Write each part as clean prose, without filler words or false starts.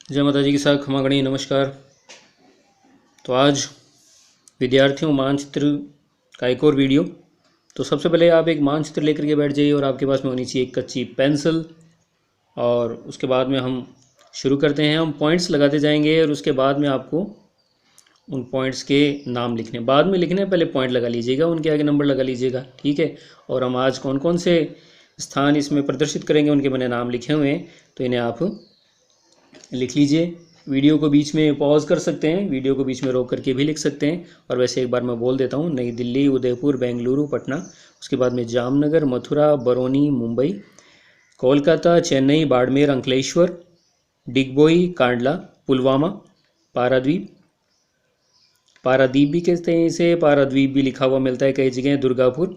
जय माता जी की साथ खमा गणी नमस्कार। तो आज विद्यार्थियों मानचित्र का एक और वीडियो। तो सबसे पहले आप एक मानचित्र लेकर के बैठ जाइए और आपके पास में होनी चाहिए एक कच्ची पेंसिल। और उसके बाद में हम शुरू करते हैं। हम पॉइंट्स लगाते जाएंगे और उसके बाद में आपको उन पॉइंट्स के नाम लिखने बाद में लिखने पहले पॉइंट लगा लीजिएगा, उनके आगे नंबर लगा लीजिएगा, ठीक है। और हम आज कौन कौन से स्थान इसमें प्रदर्शित करेंगे उनके मैंने नाम लिखे हुए हैं, तो इन्हें आप लिख लीजिए। वीडियो को बीच में पॉज कर सकते हैं, वीडियो को बीच में रोक करके भी लिख सकते हैं। और वैसे एक बार मैं बोल देता हूँ: नई दिल्ली, उदयपुर, बेंगलुरु, पटना, उसके बाद में जामनगर, मथुरा, बरौनी, मुंबई, कोलकाता, चेन्नई, बाड़मेर, अंकलेश्वर, डिगबोई, कांडला, पुलवामा, पारादीप। पारादीप भी कहते हैं इसे, पाराद्वीप भी लिखा हुआ मिलता है कई जगह, दुर्गापुर,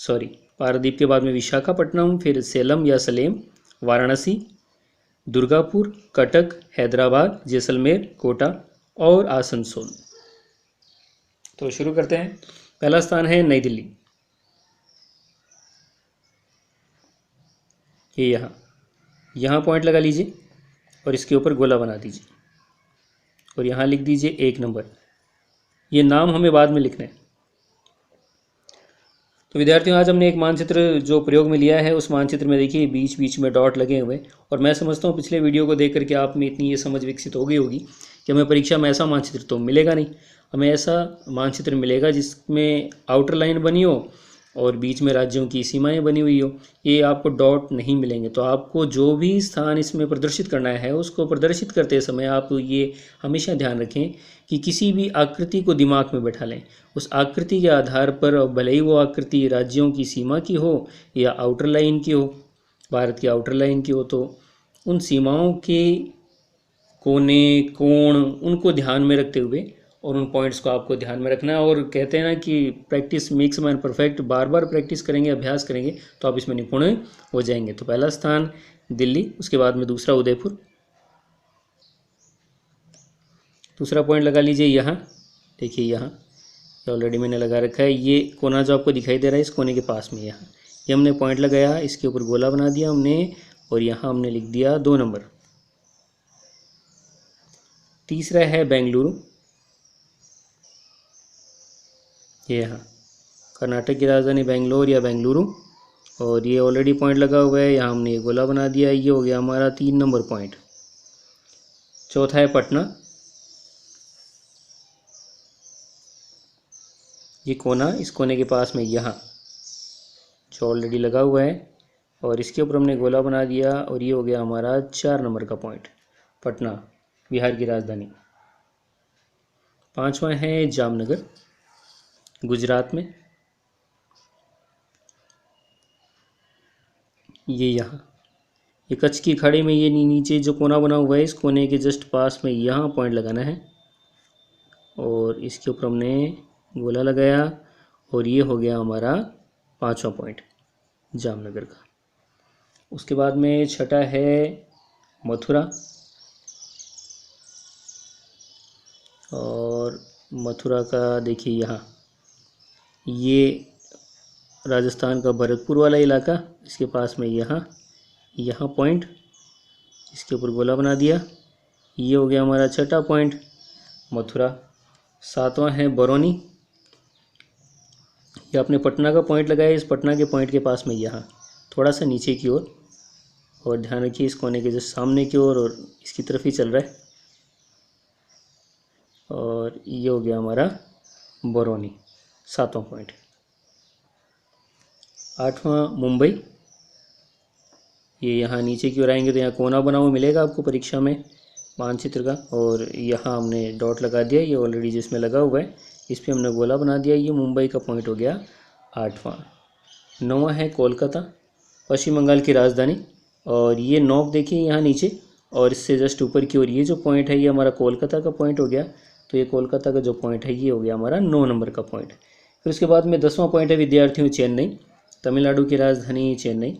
सॉरी, पारादीप के बाद में विशाखापट्टनम, फिर सेलम या सलेम, वाराणसी, दुर्गापुर, कटक, हैदराबाद, जैसलमेर, कोटा और आसनसोल। तो शुरू करते हैं। पहला स्थान है नई दिल्ली। ये यहाँ पॉइंट लगा लीजिए और इसके ऊपर गोला बना दीजिए और यहाँ लिख दीजिए 1 नंबर। ये नाम हमें बाद में लिखना है। तो विद्यार्थियों, आज हमने एक मानचित्र जो प्रयोग में लिया है, उस मानचित्र में देखिए बीच बीच में डॉट लगे हुए। और मैं समझता हूँ पिछले वीडियो को देख करके आप में इतनी ये समझ विकसित हो गई होगी कि हमें परीक्षा में ऐसा मानचित्र तो मिलेगा नहीं, हमें ऐसा मानचित्र मिलेगा जिसमें आउटर लाइन बनी हो और बीच में राज्यों की सीमाएं बनी हुई हो। ये आपको डॉट नहीं मिलेंगे। तो आपको जो भी स्थान इसमें प्रदर्शित करना है, उसको प्रदर्शित करते समय आप ये हमेशा ध्यान रखें कि किसी भी आकृति को दिमाग में बैठा लें। उस आकृति के आधार पर, भले ही वो आकृति राज्यों की सीमा की हो या आउटर लाइन की हो, भारत की आउटर लाइन की हो, तो उन सीमाओं के कोने, कोण, उनको ध्यान में रखते हुए और उन पॉइंट्स को आपको ध्यान में रखना है। और कहते हैं ना कि प्रैक्टिस मेक्स मैन परफेक्ट। बार बार प्रैक्टिस करेंगे, अभ्यास करेंगे तो आप इसमें निपुण हो जाएंगे। तो पहला स्थान दिल्ली, उसके बाद में दूसरा उदयपुर, दूसरा पॉइंट लगा लीजिए यहाँ। देखिए यहाँ ऑलरेडी मैंने लगा रखा है। ये कोना जो आपको दिखाई दे रहा है, इस कोने के पास में यहाँ ये हमने पॉइंट लगाया, इसके ऊपर गोला बना दिया हमने और यहाँ हमने लिख दिया 2 नंबर। तीसरा है बेंगलुरु, ये यहाँ कर्नाटक की राजधानी बेंगलोर या बेंगलुरु, और ये ऑलरेडी पॉइंट लगा हुआ है, यहाँ हमने ये गोला बना दिया। ये हो गया हमारा 3 नंबर पॉइंट। चौथा है पटना, ये कोना, इस कोने के पास में यहाँ जो ऑलरेडी लगा हुआ है और इसके ऊपर हमने गोला बना दिया और ये हो गया हमारा 4 नंबर का पॉइंट, पटना, बिहार की राजधानी। पांचवा है जामनगर, गुजरात में, ये यहाँ ये कच्छ की खाड़ी में ये नीचे जो कोना बना हुआ है, इस कोने के जस्ट पास में यहाँ पॉइंट लगाना है और इसके ऊपर हमने गोला लगाया और ये हो गया हमारा 5वां पॉइंट जामनगर का। उसके बाद में छठा है मथुरा, और मथुरा का देखिए यहाँ ये राजस्थान का भरतपुर वाला इलाका, इसके पास में यहाँ पॉइंट, इसके ऊपर गोला बना दिया। ये हो गया हमारा छठा पॉइंट मथुरा। 7वां है बरौनी, ये आपने पटना का पॉइंट लगाया, इस पटना के पॉइंट के पास में यहाँ थोड़ा सा नीचे की ओर, और ध्यान रखिए इस कोने के जस्ट सामने की ओर और इसकी तरफ ही चल रहा है। और ये हो गया हमारा बरौनी, 7वां पॉइंट। 8वां मुंबई, ये यहाँ नीचे की ओर आएंगे तो यहाँ कोना बना हुआ मिलेगा आपको परीक्षा में मानचित्र का, और यहाँ हमने डॉट लगा दिया, ये ऑलरेडी जिसमें लगा हुआ है इस पर हमने गोला बना दिया। ये मुंबई का पॉइंट हो गया 8वां। 9वां है कोलकाता, पश्चिम बंगाल की राजधानी, और ये नॉक देखिए यहाँ नीचे और इससे जस्ट ऊपर की ओर ये जो पॉइंट है ये हमारा कोलकाता का पॉइंट हो गया। तो ये कोलकाता का जो पॉइंट है ये हो गया हमारा 9 नंबर का पॉइंट। फिर उसके बाद में 10वां पॉइंट है विद्यार्थियों चेन्नई, तमिलनाडु की राजधानी चेन्नई।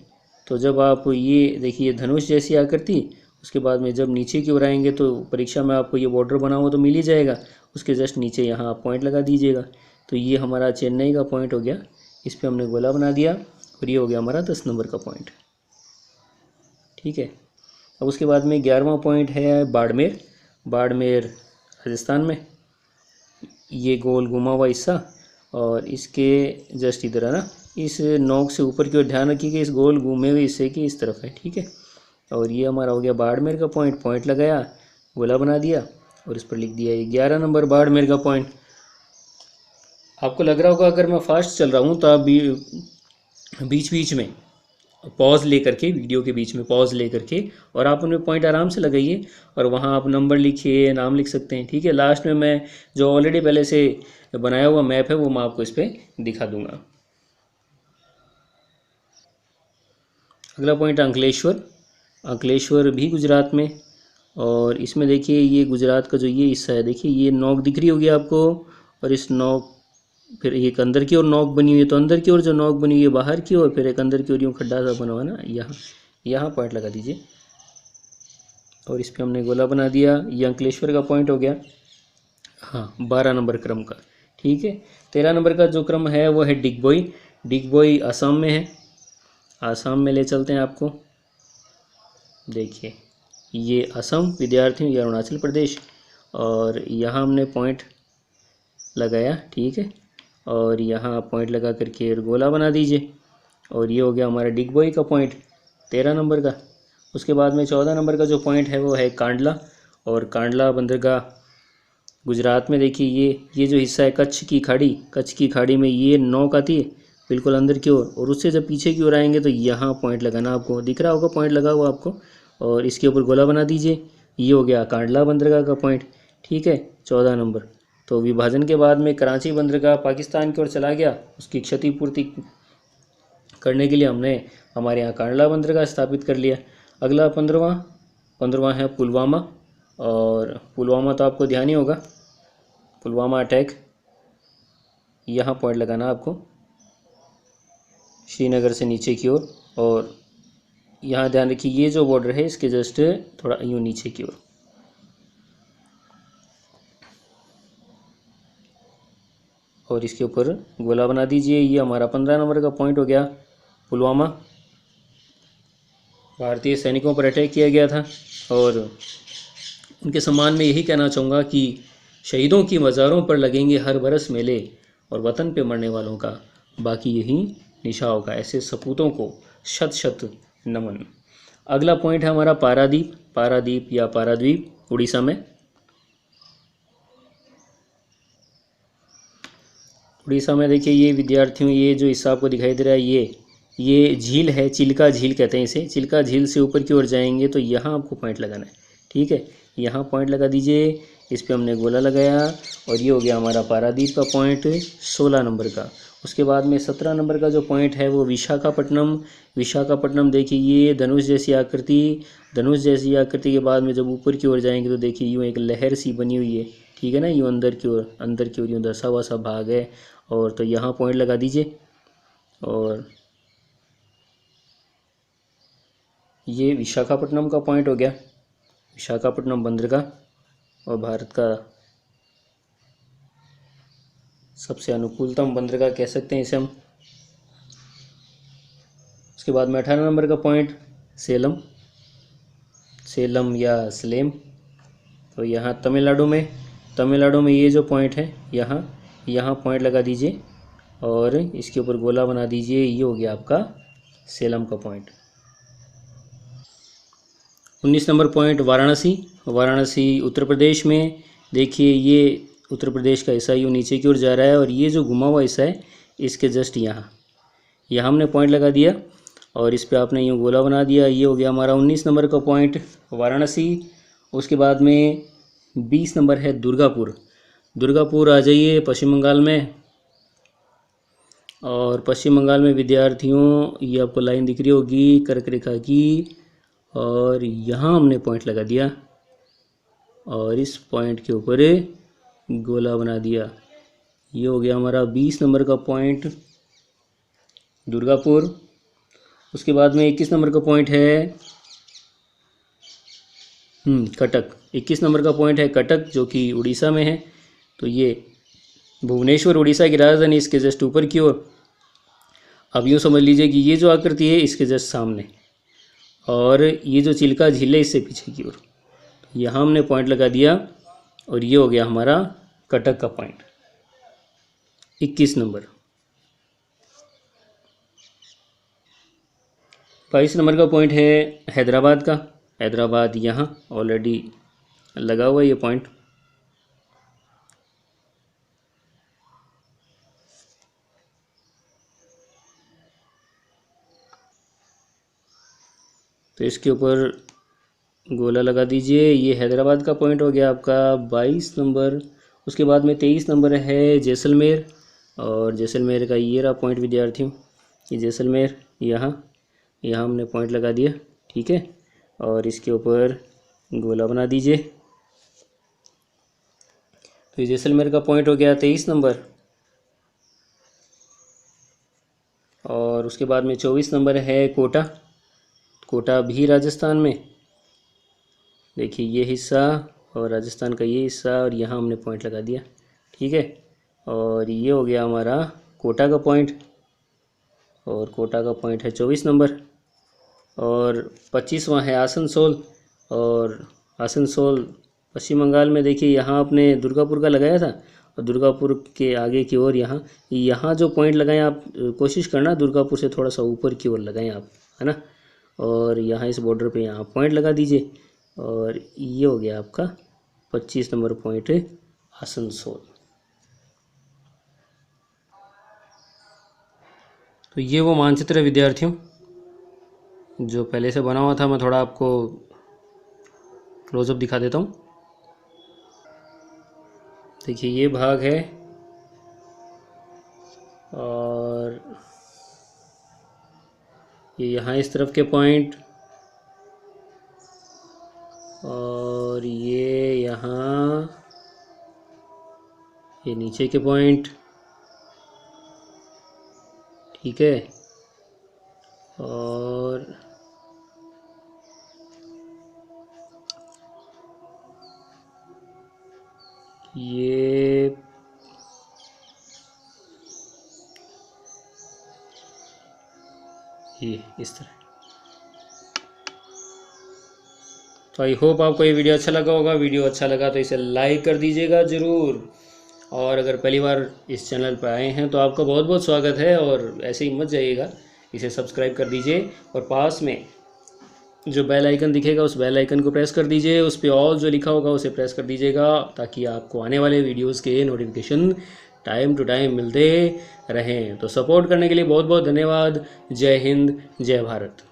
तो जब आप ये देखिए धनुष जैसी आकृति, उसके बाद में जब नीचे की ओर आएंगे तो परीक्षा में आपको ये बॉर्डर बना हुआ तो मिल ही जाएगा, उसके जस्ट नीचे यहाँ आप पॉइंट लगा दीजिएगा। तो ये हमारा चेन्नई का पॉइंट हो गया, इस पर हमने गोला बना दिया और ये हो गया हमारा 10 नंबर का पॉइंट, ठीक है। अब उसके बाद में 11वां पॉइंट है बाड़मेर। बाड़मेर राजस्थान में, ये गोल घुमा हुआ हिस्सा, और इसके जस्ट इधर है ना, इस नोक से ऊपर की ओर ध्यान रखिए कि इस गोल घूमे हुए हिस्से की इस तरफ है, ठीक है। और ये हमारा हो गया बाड़मेर का पॉइंट। पॉइंट लगाया, गोला बना दिया और इस पर लिख दिया ये 11 नंबर बाड़मेर का पॉइंट। आपको लग रहा होगा अगर मैं फास्ट चल रहा हूँ तो आप भी बीच बीच में पॉज लेकर के, वीडियो के बीच में पॉज लेकर के, और आप उनमें पॉइंट आराम से लगाइए और वहाँ आप नंबर लिखिए, नाम लिख सकते हैं, ठीक है। लास्ट में मैं जो ऑलरेडी पहले से बनाया हुआ मैप है वो मैं आपको इस पर दिखा दूंगा। अगला पॉइंट अंकलेश्वर। अंकलेश्वर भी गुजरात में, और इसमें देखिए ये गुजरात का जो ये हिस्सा है, देखिए ये नोक दिख रही होगी आपको, और इस नोक फिर एक अंदर की ओर नोक बनी हुई है, तो अंदर की ओर जो नोक बनी हुई है बाहर की ओर, फिर एक अंदर की ओर यूँ खड्डा सा बना हुआ ना, यहाँ यहाँ पॉइंट लगा दीजिए और इस पर हमने गोला बना दिया। ये अंकलेश्वर का पॉइंट हो गया। हाँ, 12 नंबर क्रम का, ठीक है। 13 नंबर का जो क्रम है वो है डिगबोई। डिगबोई असम में है। आसाम में ले चलते हैं आपको। देखिए ये असम विद्यार्थियों, ये अरुणाचल प्रदेश, और यहाँ हमने पॉइंट लगाया, ठीक है। और यहाँ पॉइंट लगा करके गोला बना दीजिए, और ये हो गया हमारा डिगबोई का पॉइंट 13 नंबर का। उसके बाद में 14 नंबर का जो पॉइंट है वो है कांडला, और कांडला बंदरगाह गुजरात में। देखिए ये जो हिस्सा है कच्छ की खाड़ी, कच्छ की खाड़ी में ये नोक आती है बिल्कुल अंदर की ओर, और उससे जब पीछे की ओर आएंगे तो यहाँ पॉइंट लगाना, आपको दिख रहा होगा पॉइंट लगा हुआ आपको, और इसके ऊपर गोला बना दीजिए। ये हो गया कांडला बंदरगाह का पॉइंट, ठीक है, 14 नंबर। तो विभाजन के बाद में कराची बंदरगाह पाकिस्तान की ओर चला गया, उसकी क्षतिपूर्ति करने के लिए हमने हमारे यहाँ कांडला बंदरगाह स्थापित कर लिया। अगला 15वां है पुलवामा, और पुलवामा तो आपको ध्यान ही होगा, पुलवामा अटैक, यहाँ पॉइंट लगाना आपको श्रीनगर से नीचे की ओर, और यहाँ ध्यान रखिए ये जो बॉर्डर है इसके जस्ट थोड़ा यूँ नीचे की ओर। और इसके ऊपर गोला बना दीजिए। ये हमारा 15 नंबर का पॉइंट हो गया पुलवामा। भारतीय सैनिकों पर अटैक किया गया था, और उनके सम्मान में यही कहना चाहूँगा कि शहीदों की मज़ारों पर लगेंगे हर बरस मेले, और वतन पे मरने वालों का बाकी यही निशा होगा। ऐसे सपूतों को शत शत नमन। अगला पॉइंट है हमारा पारादीप। पारादीप या पाराद्वीप उड़ीसा में। उड़ीसा में देखिए ये विद्यार्थियों, ये जो हिस्सा आपको दिखाई दे रहा है ये झील है, चिल्का झील कहते हैं इसे। चिल्का झील से ऊपर की ओर जाएंगे तो यहाँ आपको पॉइंट लगाना है, ठीक है। यहाँ पॉइंट लगा दीजिए, इस पर हमने गोला लगाया, और ये हो गया हमारा पारादीप का पॉइंट 16 नंबर का। उसके बाद में 17 नंबर का जो पॉइंट है वो विशाखापट्टनम। विशाखापट्टनम देखिए ये धनुष जैसी आकृति, धनुष जैसी आकृति के बाद में जब ऊपर की ओर जाएंगे तो देखिए यूँ एक लहर सी बनी हुई है, ठीक है ना, यूँ अंदर की ओर यूँ दसा हुआ सा भाग है, और तो यहाँ पॉइंट लगा दीजिए। और ये विशाखापट्टनम का पॉइंट हो गया, विशाखापट्टनम बंदरगाह, और भारत का सबसे अनुकूलतम बंदरगाह कह सकते हैं इसे हम। उसके बाद में 18 नंबर का पॉइंट सेलम, सेलम या सलेम। तो यहाँ तमिलनाडु में ये जो पॉइंट है यहाँ पॉइंट लगा दीजिए, और इसके ऊपर गोला बना दीजिए। ये हो गया आपका सेलम का point. 19 number point Varanasi. Varanasi Uttar Pradesh में। देखिए ये उत्तर प्रदेश का हिस्सा यूँ नीचे की ओर जा रहा है, और ये जो घुमा हुआ हिस्सा है इसके जस्ट यहाँ हमने पॉइंट लगा दिया, और इस पे आपने यूँ गोला बना दिया। ये हो गया हमारा 19 नंबर का पॉइंट वाराणसी। उसके बाद में 20 नंबर है दुर्गापुर। दुर्गापुर आ जाइए पश्चिम बंगाल में, और पश्चिम बंगाल में विद्यार्थियों ये आपको लाइन दिख रही होगी कर्क रेखा की, और यहाँ हमने पॉइंट लगा दिया, और इस पॉइंट के ऊपर गोला बना दिया। ये हो गया हमारा 20 नंबर का पॉइंट दुर्गापुर। उसके बाद में 21 नंबर का पॉइंट है कटक। 21 नंबर का पॉइंट है कटक, जो कि उड़ीसा में है। तो ये भुवनेश्वर उड़ीसा की राजधानी, इसके जस्ट ऊपर की ओर। अब यूँ समझ लीजिए कि ये जो आकृति है इसके जस्ट सामने, और ये जो चिल्का झील है इससे पीछे की ओर, यहाँ हमने पॉइंट लगा दिया और ये हो गया हमारा कटक का पॉइंट 21 नंबर। 22 नंबर का पॉइंट है हैदराबाद का। हैदराबाद यहाँ ऑलरेडी लगा हुआ है ये पॉइंट। तो इसके ऊपर गोला लगा दीजिए। ये हैदराबाद का पॉइंट हो गया आपका 22 नंबर। उसके बाद में 23 नंबर है जैसलमेर, और जैसलमेर का ये रहा पॉइंट विद्यार्थियों। ये जैसलमेर यहाँ हमने पॉइंट लगा दिया, ठीक है। और इसके ऊपर गोला बना दीजिए। तो ये जैसलमेर का पॉइंट हो गया 23 नंबर। और उसके बाद में 24 नंबर है कोटा। कोटा भी राजस्थान में, देखिए ये हिस्सा और राजस्थान का ये हिस्सा, और यहाँ हमने पॉइंट लगा दिया, ठीक है। और ये हो गया हमारा कोटा का पॉइंट, और कोटा का पॉइंट है 24 नंबर। और 25वां है आसनसोल, और आसनसोल पश्चिम बंगाल में। देखिए यहाँ आपने दुर्गापुर का लगाया था, और दुर्गापुर के आगे की ओर यहाँ जो पॉइंट लगाएं आप कोशिश करना दुर्गापुर से थोड़ा सा ऊपर की ओर लगाएं आप, है ना। और यहाँ इस बॉर्डर पे यहाँ पॉइंट लगा दीजिए। और ये हो गया आपका 25 नंबर पॉइंट आसनसोल। तो ये वो मानचित्र है विद्यार्थियों जो पहले से बना हुआ था। मैं थोड़ा आपको क्लोजअप दिखा देता हूँ। देखिए ये भाग है, और ये यहाँ इस तरफ के पॉइंट, और ये यहाँ ये नीचे के पॉइंट, ठीक है। और ये इस तरह। तो आई होप आपको ये वीडियो अच्छा लगा होगा। वीडियो अच्छा लगा तो इसे लाइक कर दीजिएगा ज़रूर। और अगर पहली बार इस चैनल पर आए हैं तो आपका बहुत बहुत स्वागत है, और ऐसे ही मत जाइएगा, इसे सब्सक्राइब कर दीजिए। और पास में जो बेल आइकन दिखेगा उस बेल आइकन को प्रेस कर दीजिए। उस पर ऑल जो लिखा होगा उसे प्रेस कर दीजिएगा, ताकि आपको आने वाले वीडियोज़ के नोटिफिकेशन टाइम टू टाइम मिलते रहें। तो सपोर्ट करने के लिए बहुत बहुत धन्यवाद। जय हिंद, जय भारत।